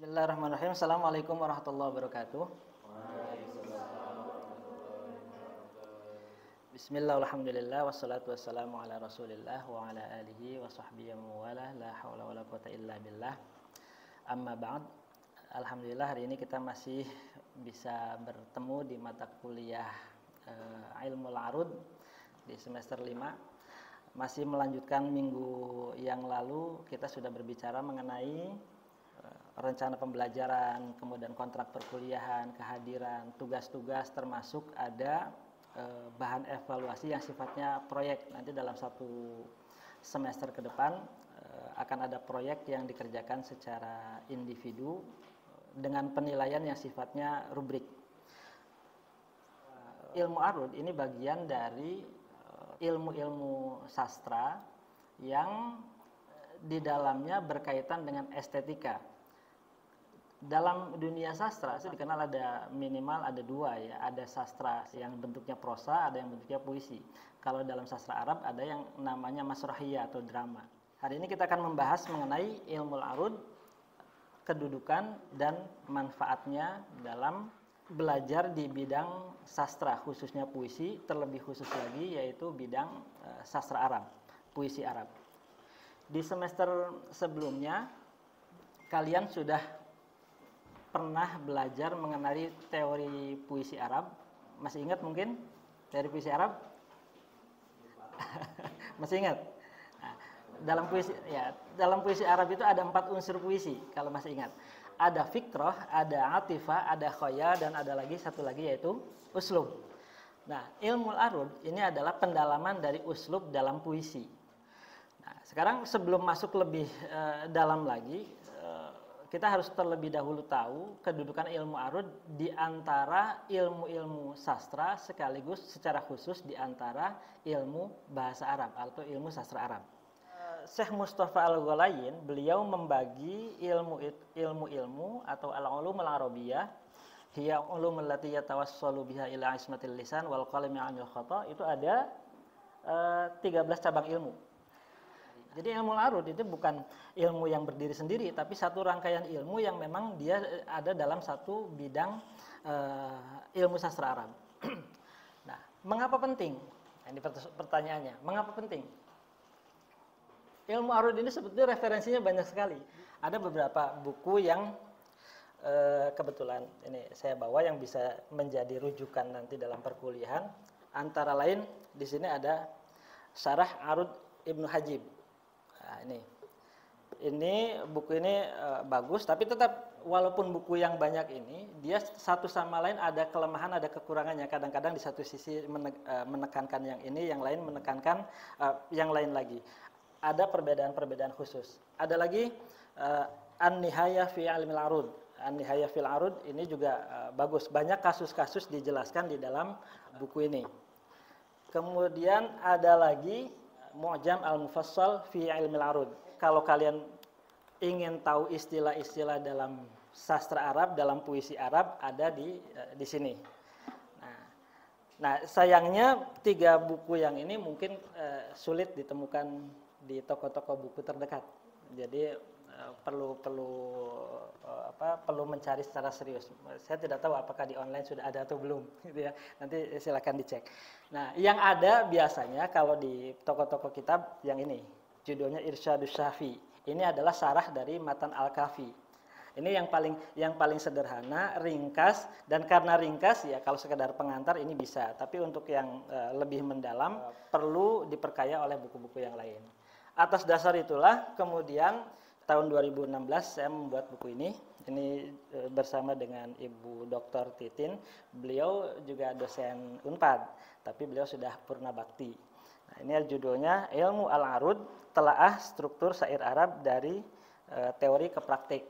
Bismillahirrahmanirrahim. Assalamualaikum warahmatullahi wabarakatuh. Bismillah, alhamdulillah, wassalatu wassalamu ala rasulillah wa ala alihi wa sahbihi wa wala, la hawla wa la quwata illa billah. Amma ba'd. Alhamdulillah hari ini kita masih bisa bertemu di mata kuliah Ilmul Arud di semester 5. Masih melanjutkan minggu yang lalu kita sudah berbicara mengenai rencana pembelajaran, kemudian kontrak perkuliahan, kehadiran, tugas-tugas, termasuk ada bahan evaluasi yang sifatnya proyek. Nanti dalam satu semester ke depan akan ada proyek yang dikerjakan secara individu dengan penilaian yang sifatnya rubrik. Ilmu Arud ini bagian dari ilmu-ilmu sastra yang di dalamnya berkaitan dengan estetika. Dalam dunia sastra saya dikenal ada minimal ada dua ya, ada sastra yang bentuknya prosa, ada yang bentuknya puisi. Kalau dalam sastra Arab ada yang namanya masrahiyah atau drama. Hari ini kita akan membahas mengenai ilmu arud, kedudukan dan manfaatnya dalam belajar di bidang sastra, khususnya puisi, terlebih khusus lagi yaitu bidang sastra Arab, puisi Arab. Di semester sebelumnya kalian sudah pernah belajar mengenai teori puisi Arab. Masih ingat mungkin teori puisi Arab? Masih ingat? Nah, dalam puisi Arab itu ada 4 unsur puisi kalau masih ingat. Ada fikrah, ada atifah, ada khoyal, dan ada lagi satu lagi yaitu uslub. Nah, ilmu arud ini adalah pendalaman dari uslub dalam puisi. Nah, sekarang sebelum masuk lebih dalam lagi, kita harus terlebih dahulu tahu kedudukan ilmu arud di antara ilmu-ilmu sastra sekaligus secara khusus di antara ilmu bahasa Arab atau ilmu sastra Arab. Syekh Mustafa Al-Ghalayin beliau membagi ilmu-ilmu atau al-ulum al-arabiyah hiya ulum allati yatawassalu biha ila ismatil lisan wal qalami 'anil khata, itu ada 13 cabang ilmu. Jadi ilmu arud itu bukan ilmu yang berdiri sendiri, tapi satu rangkaian ilmu yang memang dia ada dalam satu bidang ilmu sastra Arab. Nah, mengapa penting? Ini pertanyaannya, mengapa penting? Ilmu arud ini sebetulnya referensinya banyak sekali. Ada beberapa buku yang kebetulan ini saya bawa yang bisa menjadi rujukan nanti dalam perkuliahan. Antara lain di sini ada Syarah Arud Ibnu Hajib. Nah, ini buku ini bagus, tapi tetap walaupun buku yang banyak ini, dia satu sama lain ada kelemahan, ada kekurangannya. Kadang-kadang di satu sisi menekankan yang ini, yang lain menekankan yang lain lagi. Ada perbedaan-perbedaan khusus. Ada lagi An-Nihayah fi Ilmil Arud. An-Nihayah fil Arud ini juga bagus. Banyak kasus-kasus dijelaskan di dalam buku ini. Kemudian ada lagi Mu'jam al-Mufassal fi Ilmil Arud. Kalau kalian ingin tahu istilah-istilah dalam sastra Arab, dalam puisi Arab, ada di sini. Nah, sayangnya 3 buku yang ini mungkin sulit ditemukan di toko-toko buku terdekat. Jadi perlu mencari secara serius. Saya tidak tahu apakah di online sudah ada atau belum, gitu ya. Nanti silakan dicek. Nah, yang ada biasanya kalau di toko-toko kitab yang ini, judulnya Irsyadus Syafi. Ini adalah syarah dari Matan Al-Kafi. Ini yang paling sederhana, ringkas, dan karena ringkas ya kalau sekedar pengantar ini bisa. Tapi untuk yang lebih mendalam perlu diperkaya oleh buku-buku yang lain. Atas dasar itulah kemudian tahun 2016 saya membuat buku ini. Ini bersama dengan Ibu Dr. Titin. Beliau juga dosen Unpad, tapi beliau sudah purna bakti. Nah, ini judulnya Ilmu Al-Arud, Telaah Struktur Syair Arab dari Teori ke Praktik.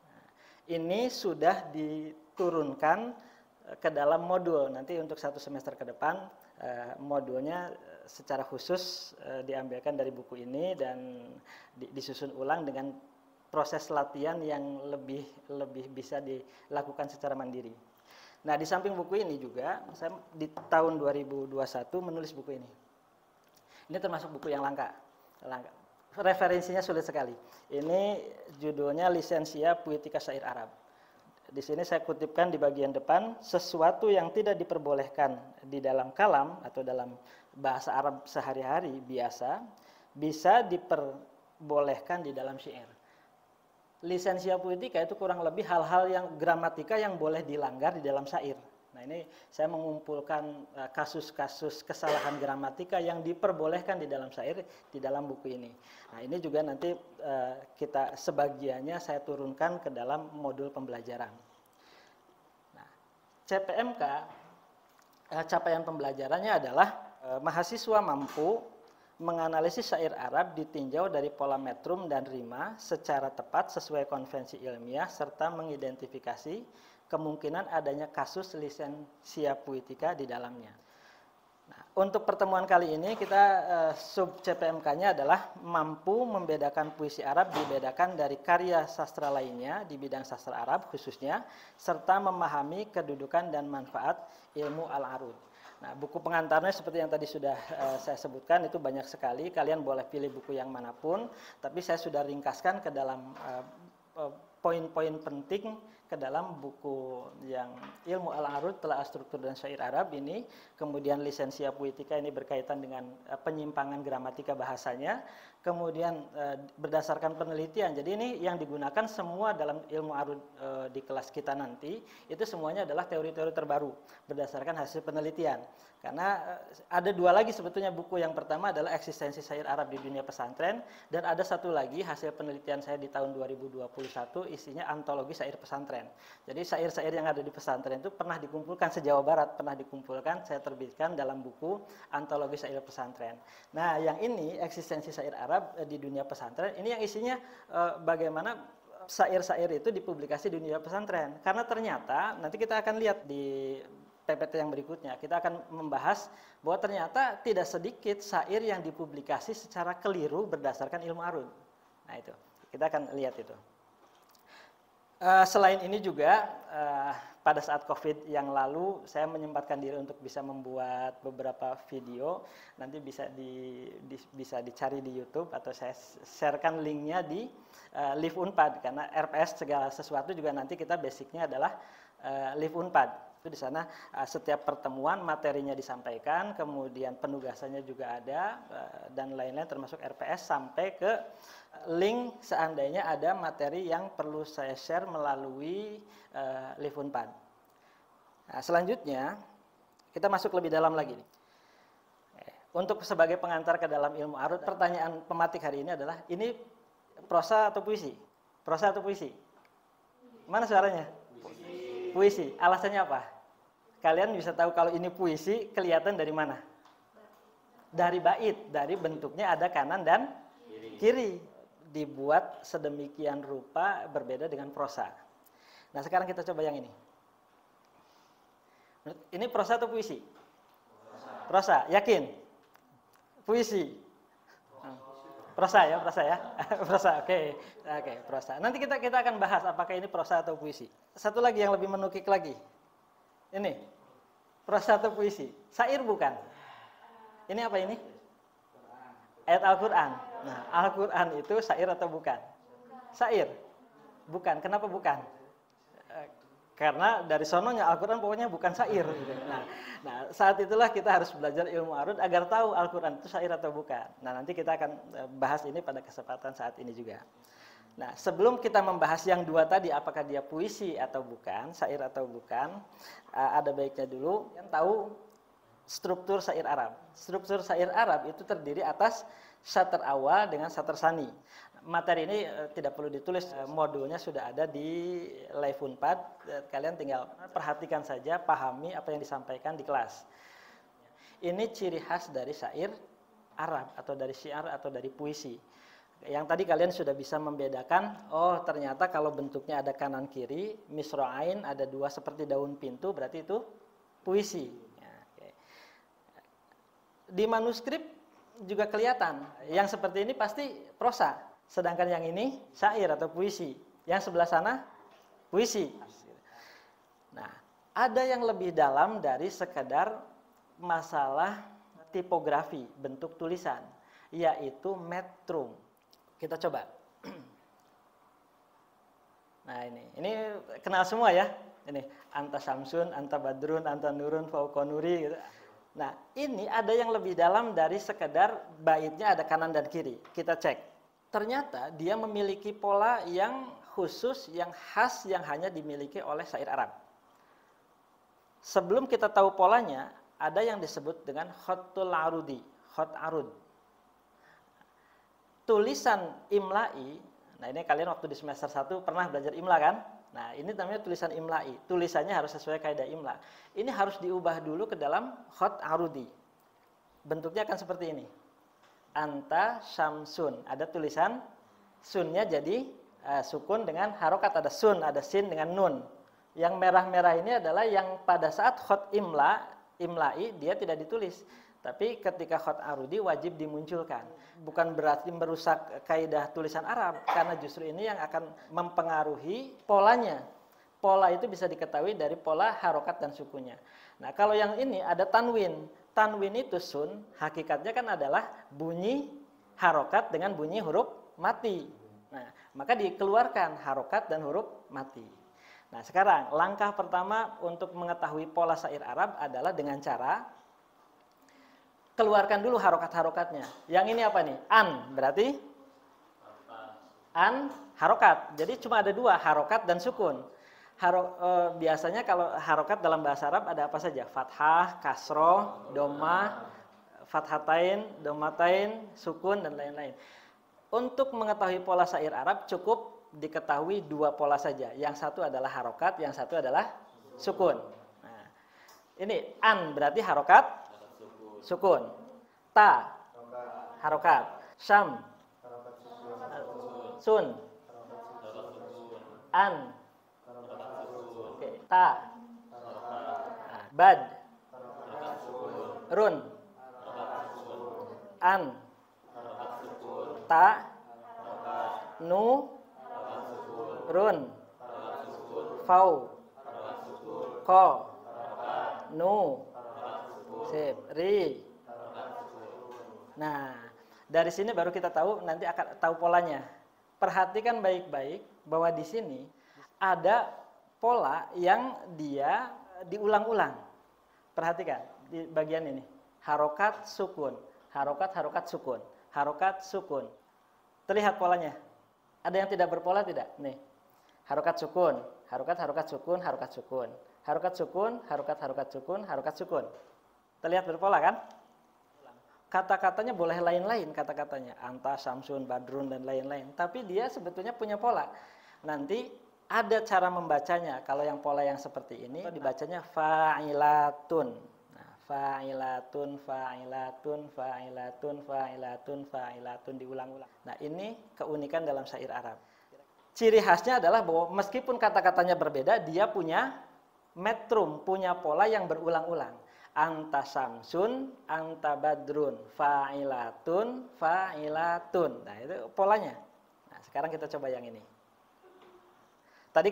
Nah, ini sudah diturunkan ke dalam modul. Nanti untuk 1 semester ke depan modulnya secara khusus diambilkan dari buku ini dan disusun ulang dengan proses latihan yang lebih bisa dilakukan secara mandiri. Nah, di samping buku ini juga saya di tahun 2021 menulis buku ini. Ini termasuk buku yang langka. referensinya sulit sekali. Ini judulnya Lisensia Puitika Syair Arab. Di sini saya kutipkan di bagian depan, sesuatu yang tidak diperbolehkan di dalam kalam atau dalam bahasa Arab sehari-hari biasa, bisa diperbolehkan di dalam syair. Lisensia puitika itu kurang lebih hal-hal yang gramatika yang boleh dilanggar di dalam syair. Nah, ini saya mengumpulkan kasus-kasus kesalahan gramatika yang diperbolehkan di dalam syair di dalam buku ini. Nah, ini juga nanti kita sebagiannya saya turunkan ke dalam modul pembelajaran. Nah, CPMK capaian pembelajarannya adalah mahasiswa mampu menganalisis syair Arab ditinjau dari pola metrum dan rima secara tepat sesuai konvensi ilmiah serta mengidentifikasi kemungkinan adanya kasus lisensia puitika di dalamnya. Nah, untuk pertemuan kali ini kita sub CPMK-nya adalah mampu membedakan puisi Arab dibedakan dari karya sastra lainnya di bidang sastra Arab khususnya serta memahami kedudukan dan manfaat ilmu al-arud. Nah, buku pengantarnya seperti yang tadi sudah saya sebutkan itu banyak sekali. Kalian boleh pilih buku yang manapun, tapi saya sudah ringkaskan ke dalam poin-poin penting ke dalam buku yang Ilmu Al-Arud Telaah Struktur dan Syair Arab ini. Kemudian Lisensia Puitika ini berkaitan dengan penyimpangan gramatika bahasanya. Kemudian berdasarkan penelitian, jadi ini yang digunakan semua dalam ilmu arud di kelas kita nanti, itu semuanya adalah teori-teori terbaru berdasarkan hasil penelitian. Karena ada dua lagi sebetulnya buku, yang pertama adalah Eksistensi Syair Arab di Dunia Pesantren, dan ada satu lagi hasil penelitian saya di tahun 2021 isinya Antologi Syair Pesantren. Jadi syair-syair yang ada di pesantren itu pernah dikumpulkan se-Jawa Barat, pernah dikumpulkan, saya terbitkan dalam buku Antologi Syair Pesantren. Nah, yang ini Eksistensi Syair Arab di Dunia Pesantren, ini yang isinya bagaimana syair-syair itu dipublikasi di dunia pesantren. Karena ternyata nanti kita akan lihat di PPT yang berikutnya, kita akan membahas bahwa ternyata tidak sedikit syair yang dipublikasi secara keliru berdasarkan ilmu arud. Nah, itu kita akan lihat itu. Selain ini juga pada saat COVID yang lalu saya menyempatkan diri untuk bisa membuat beberapa video. Nanti bisa dicari di YouTube atau saya sharekan linknya di Live Unpad, karena RPS segala sesuatu juga nanti kita basicnya adalah Live Unpad. Itu di sana setiap pertemuan materinya disampaikan, kemudian penugasannya juga ada dan lain-lain termasuk RPS sampai ke link seandainya ada materi yang perlu saya share melalui Live Unpad. Nah, selanjutnya kita masuk lebih dalam lagi. Untuk sebagai pengantar ke dalam ilmu arud, pertanyaan pematik hari ini adalah, ini prosa atau puisi? Prosa atau puisi? Mana suaranya? Puisi. Alasannya apa? Kalian bisa tahu kalau ini puisi kelihatan dari mana? Dari bait, dari bentuknya ada kanan dan kiri. Dibuat sedemikian rupa berbeda dengan prosa. Nah, sekarang kita coba yang ini. Ini prosa atau puisi? Prosa. Yakin? Puisi. Prosa ya, prosa ya. Prosa, oke. Oke, prosa. Nanti kita akan bahas apakah ini prosa atau puisi. Satu lagi yang lebih menukik lagi. Ini. Prosa atau puisi? Syair bukan? Ini apa ini? Ayat Al-Qur'an. Nah, Al-Qur'an itu syair atau bukan? Syair. Bukan. Kenapa bukan? Karena dari sononya Al-Qur'an pokoknya bukan syair gitu. Nah, saat itulah kita harus belajar ilmu arud agar tahu Al-Qur'an itu syair atau bukan. Nah, nanti kita akan bahas ini pada kesempatan saat ini juga. Nah, sebelum kita membahas yang dua tadi, apakah dia puisi atau bukan, syair atau bukan, ada baiknya dulu yang tahu struktur syair Arab. Struktur syair Arab itu terdiri atas satr awal dengan satr sani. Materi ini tidak perlu ditulis, modulnya sudah ada di Live Unpad. Kalian tinggal perhatikan saja, pahami apa yang disampaikan di kelas. Ini ciri khas dari syair Arab atau dari syiar atau dari puisi. Yang tadi kalian sudah bisa membedakan, oh ternyata kalau bentuknya ada kanan kiri, misra'ain, ada dua seperti daun pintu, berarti itu puisi. Di manuskrip juga kelihatan, yang seperti ini pasti prosa, sedangkan yang ini syair atau puisi. Yang sebelah sana puisi. Nah, ada yang lebih dalam dari sekedar masalah tipografi, bentuk tulisan, yaitu metrum. Kita coba. Nah ini kenal semua ya. Ini anta samsun, anta badrun, anta nurun, fauqa nuri gitu. Nah ini ada yang lebih dalam dari sekedar baitnya ada kanan dan kiri. Kita cek. Ternyata dia memiliki pola yang khusus, yang khas, yang hanya dimiliki oleh syair Arab. Sebelum kita tahu polanya, ada yang disebut dengan khatul arudi, khat arud. Tulisan imla'i, nah ini kalian waktu di semester 1 pernah belajar imla kan? Nah ini namanya tulisan imla'i, tulisannya harus sesuai kaidah imla. Ini harus diubah dulu ke dalam khat arudi. Bentuknya akan seperti ini. Anta syamsun, ada tulisan sunnya jadi sukun dengan harokat, ada sun, ada sin dengan nun. Yang merah-merah ini adalah yang pada saat khat imla'i dia tidak ditulis. Tapi ketika khat arudi wajib dimunculkan. Bukan berarti merusak kaidah tulisan Arab, karena justru ini yang akan mempengaruhi polanya. Pola itu bisa diketahui dari pola harokat dan sukunya. Nah kalau yang ini ada tanwin. Tanwin itu sun, hakikatnya kan adalah bunyi harokat dengan bunyi huruf mati. Nah maka dikeluarkan harokat dan huruf mati. Nah sekarang langkah pertama untuk mengetahui pola syair Arab adalah dengan cara keluarkan dulu harokat-harokatnya. Yang ini apa nih? An, berarti? An, harokat. Jadi cuma ada dua, harokat dan sukun. Biasanya kalau harokat dalam bahasa Arab ada apa saja? Fathah, kasroh, doma, fathatain, domatain, sukun, dan lain-lain. Untuk mengetahui pola syair Arab cukup diketahui dua pola saja. Yang satu adalah harokat, yang satu adalah sukun. Nah, ini an berarti harokat, sukun. Ta, harokat. Syam, sun. An, ta. Bad, run. An, ta, nu, run. Fau, ko, nu, sip, ri. Nah, dari sini baru kita tahu, nanti akan tahu polanya. Perhatikan baik-baik bahwa di sini ada pola yang dia diulang-ulang. Perhatikan di bagian ini. Harokat, sukun. Harokat, harokat, sukun. Harokat, sukun. Terlihat polanya. Ada yang tidak berpola tidak? Nih. Harokat, sukun. Harokat, harokat, sukun. Harokat, sukun. Harokat, sukun. Harokat, harokat, sukun. Harokat, sukun. Terlihat berpola kan? Kata-katanya boleh lain-lain kata-katanya. Anta, samsun, badrun, dan lain-lain. Tapi dia sebetulnya punya pola. Nanti ada cara membacanya. Kalau yang pola yang seperti ini, dibacanya fa'ilatun. Nah, fa'ilatun, fa'ilatun, fa'ilatun, fa'ilatun, fa'ilatun, diulang-ulang. Nah, ini keunikan dalam syair Arab. Ciri khasnya adalah bahwa meskipun kata-katanya berbeda, dia punya metrum, punya pola yang berulang-ulang. Anta samsun, anta badrun, fa'ilatun, fa'ilatun. Nah, itu polanya. Nah, sekarang kita coba yang ini. Tadi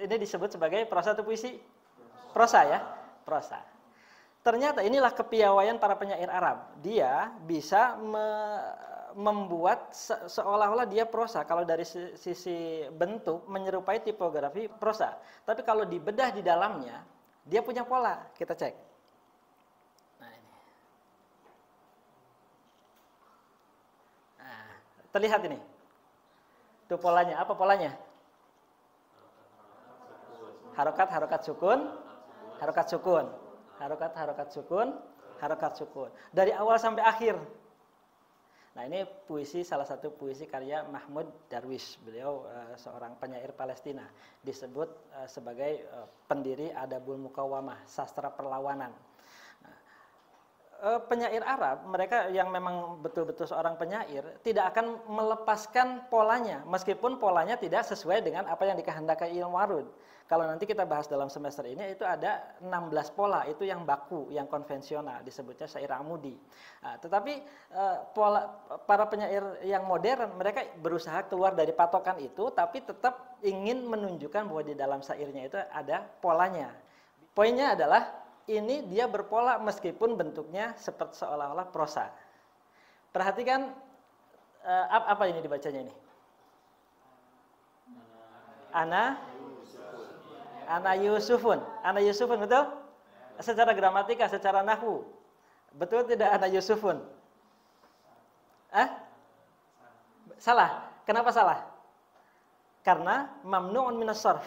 ini disebut sebagai prosa atau puisi? Prosa ya, prosa. Ternyata inilah kepiawaian para penyair Arab. Dia bisa membuat seolah-olah dia prosa. Kalau dari sisi bentuk menyerupai tipografi prosa. Tapi kalau dibedah di dalamnya, dia punya pola. Kita cek. Nah, ini. Nah, terlihat ini. Itu polanya. Apa polanya? Harokat, harokat, sukun. Harokat, sukun. Harokat, harokat, sukun. Harokat, sukun. Dari awal sampai akhir. Nah, ini puisi, salah satu puisi karya Mahmud Darwish. Beliau seorang penyair Palestina, disebut sebagai pendiri Adabul Muqawamah, sastra perlawanan. Nah, penyair Arab, mereka yang memang betul-betul seorang penyair, tidak akan melepaskan polanya, meskipun polanya tidak sesuai dengan apa yang dikehendaki ilmu arud. Kalau nanti kita bahas dalam semester ini, itu ada 16 pola, itu yang baku, yang konvensional, disebutnya syair amudi. Nah, tetapi para penyair yang modern, mereka berusaha keluar dari patokan itu, tapi tetap ingin menunjukkan bahwa di dalam syairnya itu ada polanya. Poinnya adalah, ini dia berpola meskipun bentuknya seperti seolah-olah prosa. Perhatikan Apa ini dibacanya ini? Ana Yusufun. Ana Yusufun, betul? Secara gramatika, secara nahwu. Betul tidak ana Yusufun? Salah. Kenapa salah? Karena mamnu'un minas sarf.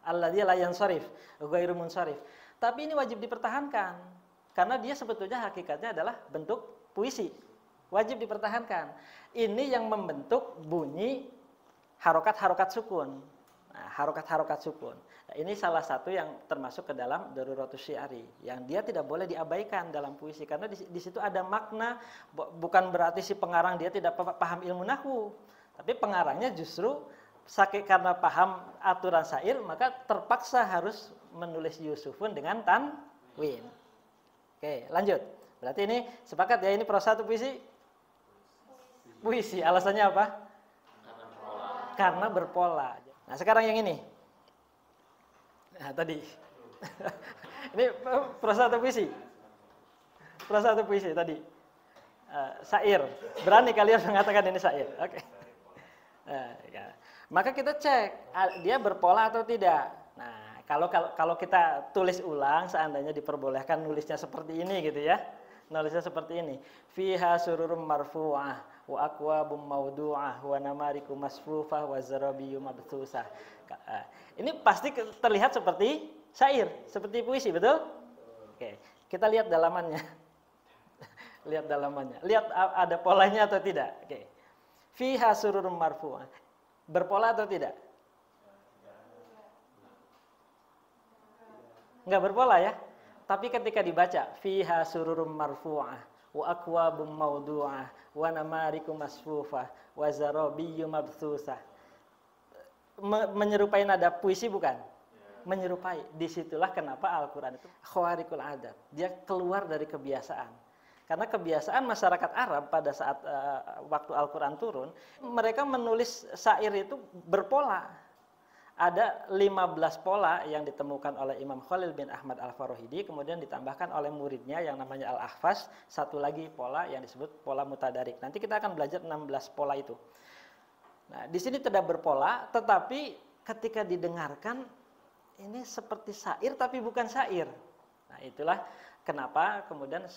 Alladzi la yansarif, ghairu munsharif. Tapi ini wajib dipertahankan karena dia sebetulnya hakikatnya adalah bentuk puisi. Wajib dipertahankan. Ini yang membentuk bunyi harokat-harokat sukun. Nah, harokat-harokat sukun. Nah, ini salah satu yang termasuk ke dalam daruratus syi'ari yang dia tidak boleh diabaikan dalam puisi karena di situ ada makna. Bukan berarti si pengarang dia tidak paham ilmu nahwu, tapi pengarangnya justru karena paham aturan syair maka terpaksa harus menulis Yusufun dengan tanwin. Oke, lanjut. Berarti ini sepakat ya, ini prosa atau puisi? Puisi. Alasannya apa? Karena berpola. Nah, sekarang yang ini. Nah, tadi. Ini prosa atau puisi? Prosa atau puisi tadi? Syair. Berani kalian mengatakan ini syair? Oke. Ya. Maka kita cek dia berpola atau tidak. Nah, kalau kita tulis ulang, seandainya diperbolehkan nulisnya seperti ini gitu ya. Nulisnya seperti ini. Fiha sururum marfu'ah wa akwabum mawdu'ah wa namariku masfufah wa zarabiyyu mabthusah. Ini pasti terlihat seperti syair, seperti puisi, betul? Oke, kita lihat dalamannya. Lihat dalamannya. Lihat ada polanya atau tidak. Oke. Fiha sururum marfu'ah. Berpola atau tidak? Enggak berpola ya. Tapi ketika dibaca fiha sururum marfu'ah wa akwabum mawdu'ah wa namarikum masfufah wa zarabiyyu mabthusah. Menyerupai nada puisi bukan? Menyerupai. Disitulah kenapa Al-Qur'an itu khawariqul adat. Dia keluar dari kebiasaan. Karena kebiasaan masyarakat Arab pada saat waktu Al-Quran turun, mereka menulis syair itu berpola. Ada 15 pola yang ditemukan oleh Imam Khalil bin Ahmad Al-Farahidi, kemudian ditambahkan oleh muridnya yang namanya Al-Ahfaz, satu lagi pola yang disebut pola mutadarik. Nanti kita akan belajar 16 pola itu. Nah, di sini tidak berpola, tetapi ketika didengarkan, ini seperti syair tapi bukan syair. Nah, itulah kenapa kemudian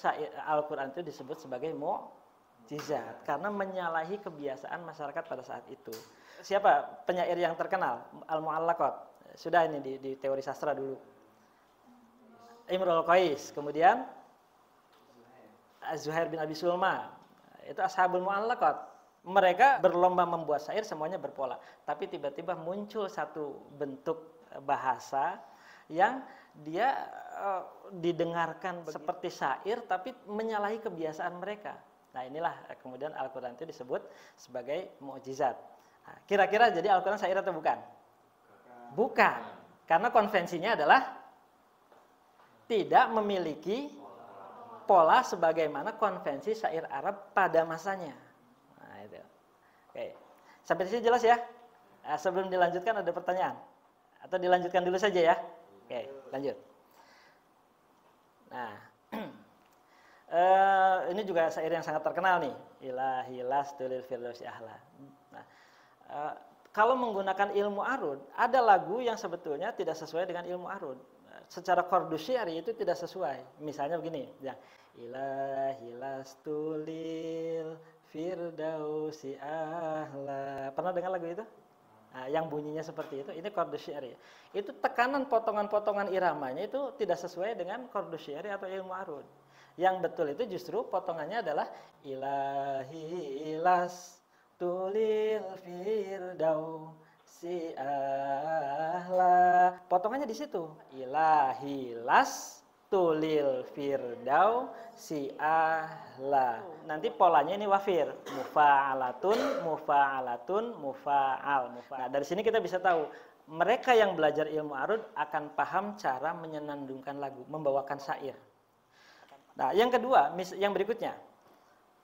Al-Quran itu disebut sebagai mu'jizat. Karena menyalahi kebiasaan masyarakat pada saat itu. Siapa penyair yang terkenal? Al-Mu'allaqat. Sudah ini di teori sastra dulu. Imrul Qais. Kemudian Zuhair bin Abi Sulma. Itu Ashabul Mu'allaqat. Mereka berlomba membuat syair, semuanya berpola. Tapi tiba-tiba muncul satu bentuk bahasa yang dia didengarkan seperti syair tapi menyalahi kebiasaan mereka. Nah, inilah kemudian Al-Quran itu disebut sebagai mukjizat. Nah, kira-kira jadi Al-Quran syair atau bukan? Bukan. Karena konvensinya adalah tidak memiliki pola sebagaimana konvensi syair Arab pada masanya. Nah, itu. Oke. Sampai di sini jelas ya? Nah, sebelum dilanjutkan ada pertanyaan? Atau dilanjutkan dulu saja ya? Oke, lanjut. Nah, ini juga syair yang sangat terkenal nih. Ilahi lastulil firdausi ahla. Nah, kalau menggunakan ilmu arud, ada lagu yang sebetulnya tidak sesuai dengan ilmu arud. Secara kordu syiari itu tidak sesuai. Misalnya begini, ya. Ilahi lastulil firdausi ahla. Pernah dengar lagu itu? Nah, yang bunyinya seperti itu, ini kordu syiari. Itu tekanan potongan-potongan iramanya itu tidak sesuai dengan kordu syiari atau ilmu arud. Yang betul itu justru potongannya adalah ilahi las tulil firdausi ahla. Potongannya di situ. Ilahi las tulil firdausi ahla. Nanti polanya ini wafir, mufa'alatun, mufa'alatun, mufa'al. Nah, dari sini kita bisa tahu mereka yang belajar ilmu arud akan paham cara menyenandungkan lagu, membawakan syair. Nah, yang kedua, yang berikutnya.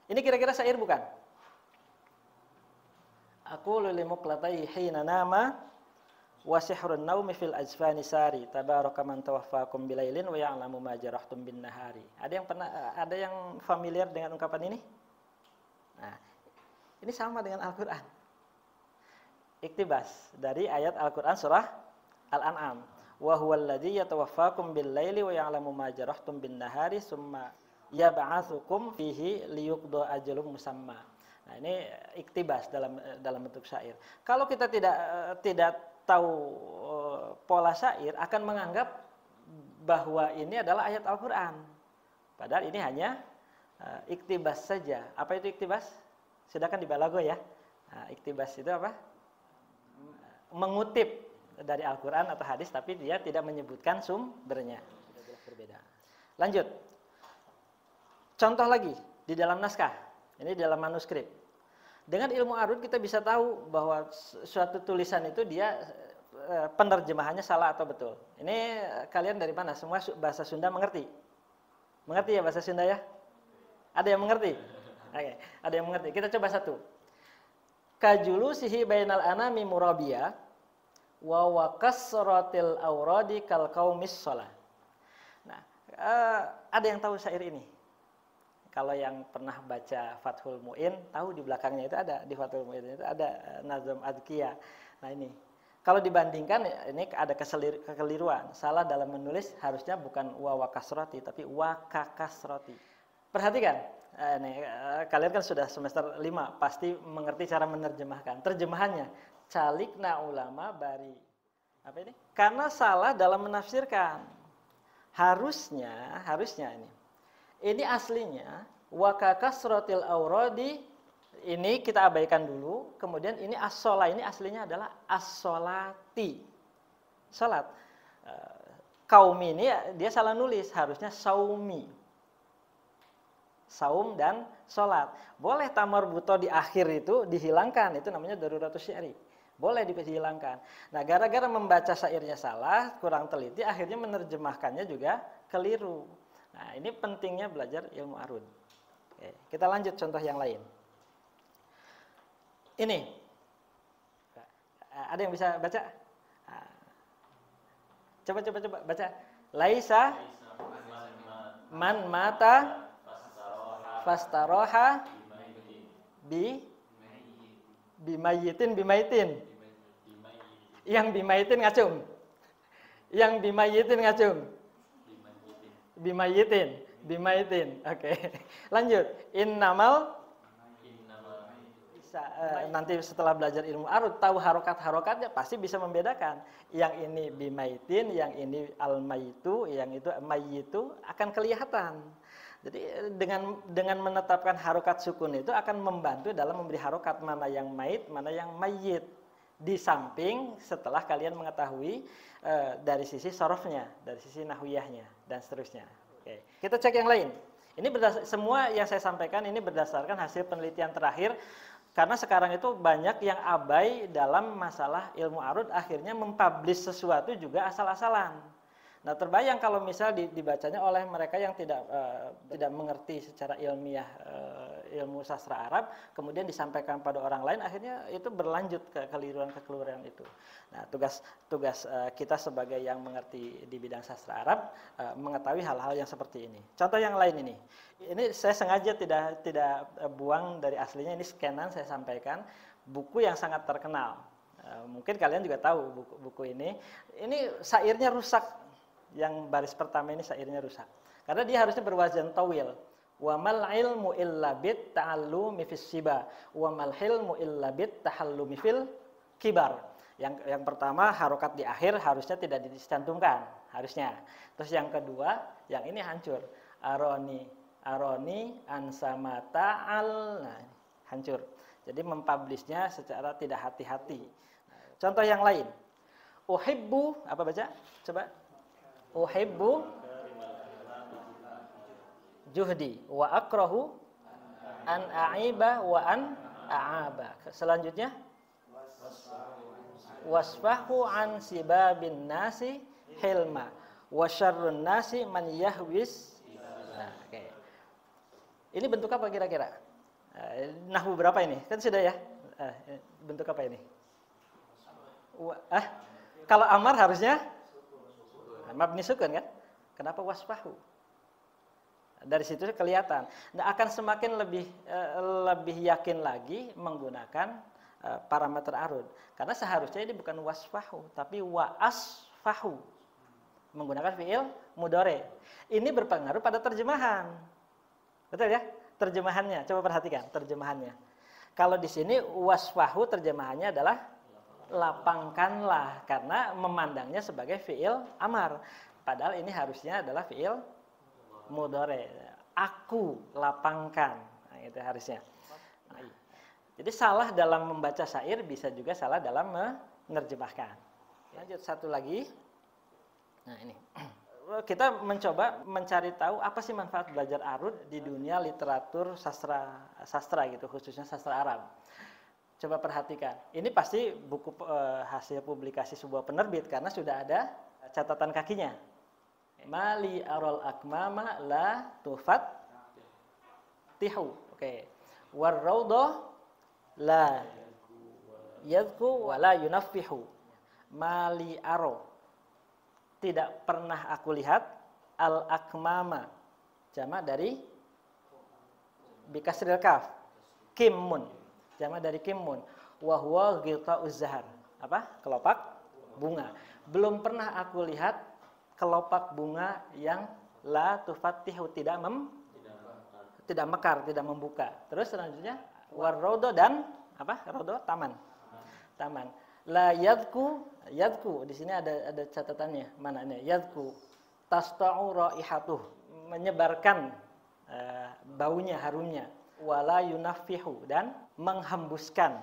Ini kira-kira syair bukan? Aku limuqlatai hina nama wa sihrun naumi fil ajfani sari tabaraka man tawaffakum bilailin wa ya'lamu ma jarahtum bin nahari. Ada yang familiar dengan ungkapan ini? Nah, Ini sama dengan Al-Quran. Iktibas dari ayat Al-Quran surah Al-An'am. Wa huwal ladzi yatawaffakum bil-laili wa ya'lamu ma jarahtum bin-nahari tsumma yab'atsukum fihi liyuqda ajalun musamma. Nah, ini iktibas dalam bentuk syair. Kalau kita tidak tahu pola syair, akan menganggap bahwa ini adalah ayat Al-Quran. Padahal ini hanya iktibas saja. Apa itu iktibas? Sudah kan di balago ya. Nah, iktibas itu apa? Mengutip dari Al-Quran atau hadis, tapi dia tidak menyebutkan sumbernya. Berbeda. Lanjut. Contoh lagi di dalam naskah. Ini dalam manuskrip. Dengan ilmu arud kita bisa tahu bahwa suatu tulisan itu dia penerjemahannya salah atau betul. Ini kalian dari mana? Semua bahasa Sunda mengerti? Mengerti ya bahasa Sunda ya? Ada yang mengerti? Oke, ada yang mengerti. Kita coba satu. Kajulu sihi bainal anami murabiya wa wakasratil auradi kal qaumis shalah. Nah, ada yang tahu syair ini? Kalau yang pernah baca Fathul Mu'in, tahu di belakangnya itu ada, di Fathul Mu'in itu ada Nazm Adkiyah. Nah ini, kalau dibandingkan ini ada kekeliruan. Salah dalam menulis harusnya bukan wa wakasroti, tapi wa kakasroti. Perhatikan, kalian kan sudah semester 5, pasti mengerti cara menerjemahkan. Terjemahannya, calikna ulama bari. Apa ini? Karena salah dalam menafsirkan. Harusnya ini. Ini aslinya wa kakasrotil auradi, ini kita abaikan dulu. Kemudian ini as-sholah, ini aslinya adalah as-sholati. Salat. Kaum ini dia salah nulis, harusnya saumi. Saum dan sholat. Boleh tamar buto di akhir itu dihilangkan, itu namanya daruratus syi'ri. Boleh dihilangkan. Nah, gara-gara membaca syairnya salah, kurang teliti, akhirnya menerjemahkannya juga keliru. Nah, ini pentingnya belajar ilmu arud. Oke, kita lanjut contoh yang lain. Ini. Ada yang bisa baca? Coba baca. Laisa man mata fastaroha bimayitin. Yang bimayitin ngacung. Bimayitin. Oke. Lanjut. Innamal bisa nanti setelah belajar ilmu arud tahu harokat-harokatnya pasti bisa membedakan. Yang ini bimayitin, yang ini almayitu, yang itu mayitu akan kelihatan. Jadi dengan menetapkan harokat sukun itu akan membantu dalam memberi harokat mana yang mait, mana yang mayit. Di samping setelah kalian mengetahui dari sisi sorofnya, dari sisi nahwiyahnya, dan seterusnya. Oke. Kita cek yang lain. Ini semua yang saya sampaikan ini berdasarkan hasil penelitian terakhir, karena sekarang itu banyak yang abai dalam masalah ilmu arud, akhirnya mempublish sesuatu juga asal-asalan. Nah, terbayang kalau misal dibacanya oleh mereka yang tidak mengerti secara ilmiah ilmu sastra Arab, kemudian disampaikan pada orang lain, akhirnya itu berlanjut ke kekeliruan itu. Nah, tugas kita sebagai yang mengerti di bidang sastra Arab mengetahui hal-hal yang seperti ini. Contoh yang lain ini. Ini saya sengaja tidak buang dari aslinya, ini scanan saya sampaikan, buku yang sangat terkenal. Mungkin kalian juga tahu buku ini. Ini syairnya rusak. Yang baris pertama ini syairnya rusak. Karena dia harusnya berwazan tawil. Wa mal ilmu illa bit ta'allumi fis siba wa mal hilmu illa bit tahallumi fil kibar. Yang pertama harokat di akhir harusnya tidak dicantumkan, harusnya. Terus yang kedua, yang ini hancur. Aroni ansama ta'al. Nah, hancur. Jadi mempublishnya secara tidak hati-hati. Nah, contoh yang lain. Uhibbu, apa baca? Coba. Uhibbu juhdi wa akrahu an a'iba wa an a'aba. Selanjutnya wasfahu an sibabin nasi hilma wa syarrun nasi man yahwis. Nah, okay. Ini bentuk apa kira-kira? Nahwu berapa ini? Kan sudah ya. Bentuk apa ini? Kalau amar harusnya mabni sukun kan? Kenapa wasfahu? Dari situ kelihatan. Nah, akan semakin lebih yakin lagi menggunakan parameter arud. Karena seharusnya ini bukan wasfahu, tapi wa'asfahu. Menggunakan fi'il mudhari. Ini berpengaruh pada terjemahan. Betul ya? Terjemahannya, coba perhatikan terjemahannya. Kalau di sini wasfahu terjemahannya adalah lapangkanlah, karena memandangnya sebagai fi'il amar. Padahal ini harusnya adalah fi'il mudhari. Aku lapangkan. Nah, itu harusnya. Nah, jadi salah dalam membaca syair, bisa juga salah dalam menerjemahkan. Lanjut satu lagi. Nah, ini. Kita mencoba mencari tahu apa sih manfaat belajar arud di dunia literatur sastra gitu, khususnya sastra Arab. Coba perhatikan. Ini pasti buku hasil publikasi sebuah penerbit karena sudah ada catatan kakinya. Mali arol akmama la tufat tihu. Oke. Warraudo la yadku wala yunaffihu. Mali aro. Tidak pernah aku lihat al akmama. Jamak dari bikasril kaf. Kimmun. Jamak dari kimmun. Wa huwa ghita'uz zahar. Apa? Kelopak bunga. Belum pernah aku lihat kelopak bunga yang la tufattihu, tidak mekar, tidak membuka. Terus selanjutnya warrodo dan apa? Rodo taman. Taman. La yadku di sini ada catatannya. Mananya? Yadku tasta'u raihatuh, menyebarkan baunya, harumnya. Wala yunaffihu, dan menghembuskan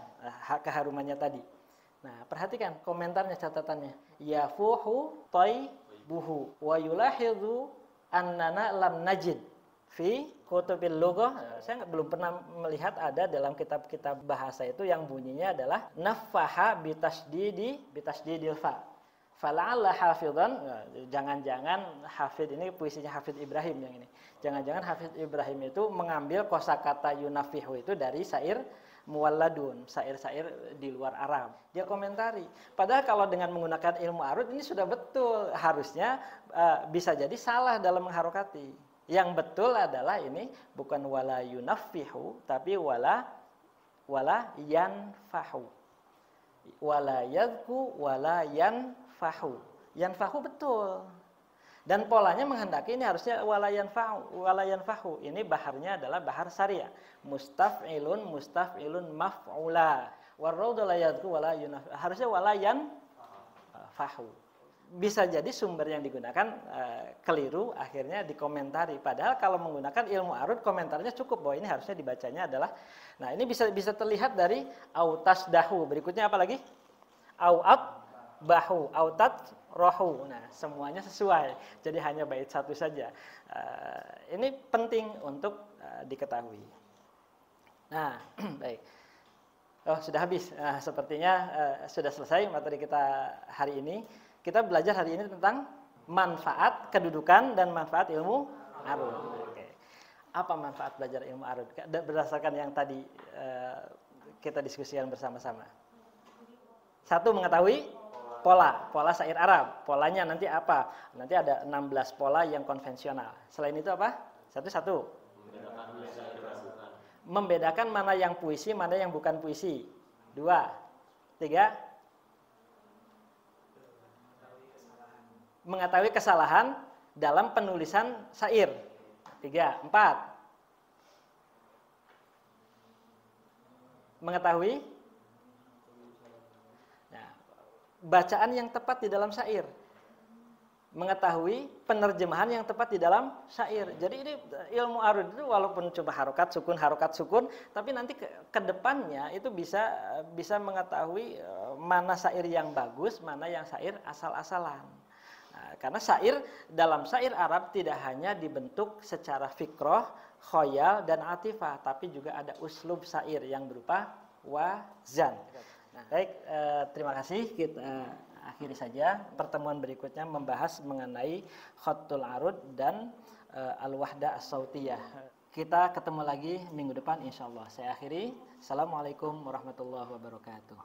keharumannya tadi. Nah, perhatikan komentarnya, catatannya. Yafuhu buhu wa yulahidhu annana lam najid fi kutubil lughah. Saya belum pernah melihat ada dalam kitab-kitab bahasa itu yang bunyinya adalah naffaha bitasdidil fa. Fala'alla hafidhan, jangan-jangan hafid ini puisinya Hafid Ibrahim yang ini. Jangan-jangan Hafid Ibrahim itu mengambil kosakata yunafihu itu dari syair muwalladun, syair-syair di luar Arab. Dia komentari. Padahal kalau dengan menggunakan ilmu arud ini sudah betul. Harusnya bisa jadi salah dalam mengharokati. Yang betul adalah ini bukan wala yunaffihu, tapi wala yanfahu. Wala yadku wala yanfahu. Yanfahu betul. Dan polanya menghendaki ini harusnya wala yanfahu. Ini baharnya adalah bahar syariah. Mustaf'ilun maf'ula. Warraudu la yadku wala yunfahu. Harusnya wala yanfahu. Bisa jadi sumber yang digunakan keliru, akhirnya dikomentari. Padahal kalau menggunakan ilmu arud, komentarnya cukup bahwa ini harusnya dibacanya adalah. Nah, ini bisa terlihat dari autas dahu. Berikutnya apa lagi? Au'at bahu, autat rohu. Nah, semuanya sesuai. Jadi hanya bait satu saja. Ini penting untuk diketahui. Nah, baik. Oh, sudah habis. Sepertinya sudah selesai materi kita hari ini. Kita belajar hari ini tentang manfaat kedudukan dan manfaat ilmu arud. Oke. Apa manfaat belajar ilmu arud? Berdasarkan yang tadi kita diskusikan bersama-sama. Satu, mengetahui pola syair Arab. Polanya nanti apa? Nanti ada 16 pola yang konvensional. Selain itu apa? Satu. Membedakan mana yang puisi, mana yang bukan puisi. 2. 3. Mengetahui kesalahan dalam penulisan syair. 3. 4. Mengetahui bacaan yang tepat di dalam syair. Mengetahui penerjemahan yang tepat di dalam syair. Jadi ini ilmu arud itu walaupun cuma harokat sukun, tapi nanti ke depannya itu bisa mengetahui mana syair yang bagus, mana yang syair asal-asalan. Nah, karena syair dalam syair Arab tidak hanya dibentuk secara fikroh, khoyal, dan atifah, tapi juga ada uslub syair yang berupa wazan. Nah, baik, terima kasih. Kita akhiri saja. Pertemuan berikutnya membahas mengenai khattul arud dan al-wahda as-sautiyah. Kita ketemu lagi minggu depan insya Allah. Saya akhiri. Assalamualaikum warahmatullahi wabarakatuh.